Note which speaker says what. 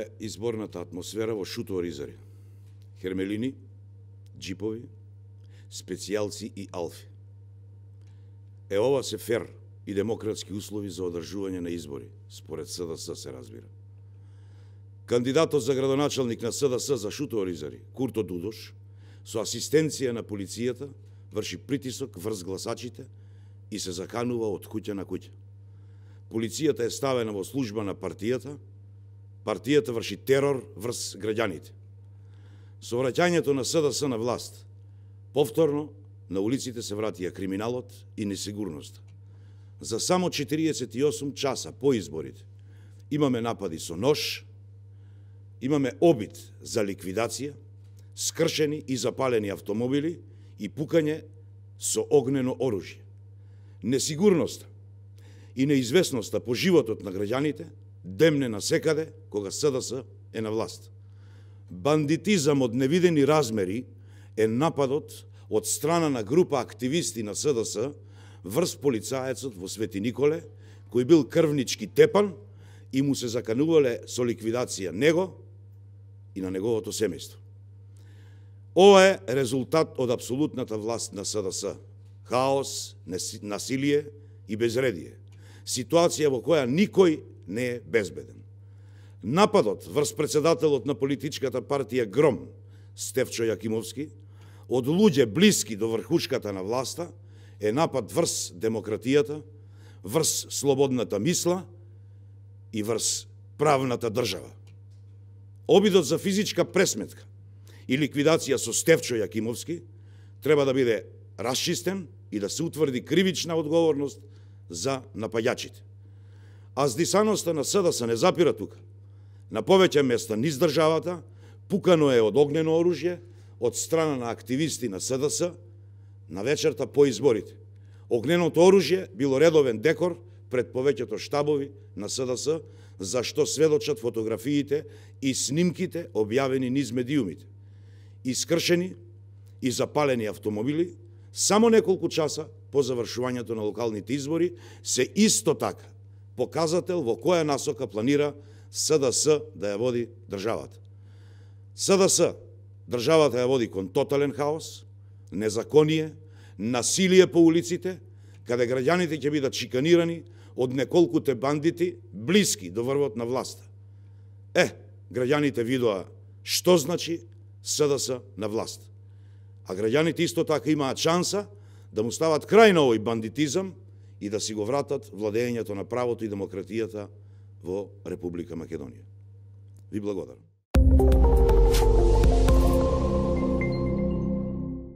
Speaker 1: е изборната атмосфера во Шутово Ризари. Хермелини, джипови, специјалци и алфи. Ова се фер и демократски услови за одржување на избори, според СДС се разбира. Кандидатот за градоначалник на СДС за Шутово Ризари, Курто Дудош, со асистенција на полицијата, врши притисок врз гласачите и се заканува од куќа на куќа. Полицијата е ставена во служба на партијата, партијата врши терор врз граѓаните. Со враќањето на СДС на власт, повторно на улиците се вратија криминалот и несигурноста. За само 48 часа по изборите имаме напади со нож, имаме обид за ликвидација, скршени и запалени автомобили и пукање со огнено оружје. Несигурноста и неизвестноста по животот на граѓаните демне насекаде кога СДС е на власт. Бандитизам од невидени размери е нападот од страна на група активисти на СДС врз полицаецот во Свети Николе, кој бил крвнички тепан и му се заканувале со ликвидација него и на неговото семејство. Ова е резултат од апсолутната власт на СДС. Хаос, насилие и безредие. Ситуација во која никој не е безбеден. Нападот врз председателот на политичката партија Гром, Стефчо Јакимовски, од луѓе блиски до врхушката на власта, е напад врз демократијата, врз слободната мисла и врз правната држава. Обидот за физичка пресметка и ликвидација со Стефчо Јакимовски треба да биде расчистен и да се утврди кривична одговорност за напаѓачите. А здисаноста на СДС не запира тука. На повеќе места низ државата пукано е од огнено оружје од страна на активисти на СДС на вечерта по изборите. Огненото оружје било редовен декор пред повеќето штабови на СДС, за што сведочат фотографиите и снимките објавени низ медиумите. Искршени и запалени автомобили само неколку часа по завршувањето на локалните избори се исто така показател во која насока планира СДС да ја води државата. СДС државата ја води кон тотален хаос, незаконие, насилие по улиците, каде граѓаните ќе бидат шиканирани од неколкуте бандити блиски до врвот на власта. Граѓаните видоа што значи СДС на власт. А граѓаните исто така имаат шанса да му стават крај на овој бандитизам и да си го вратат владењето на правото и демократијата во Република Македонија. Ви благодарам.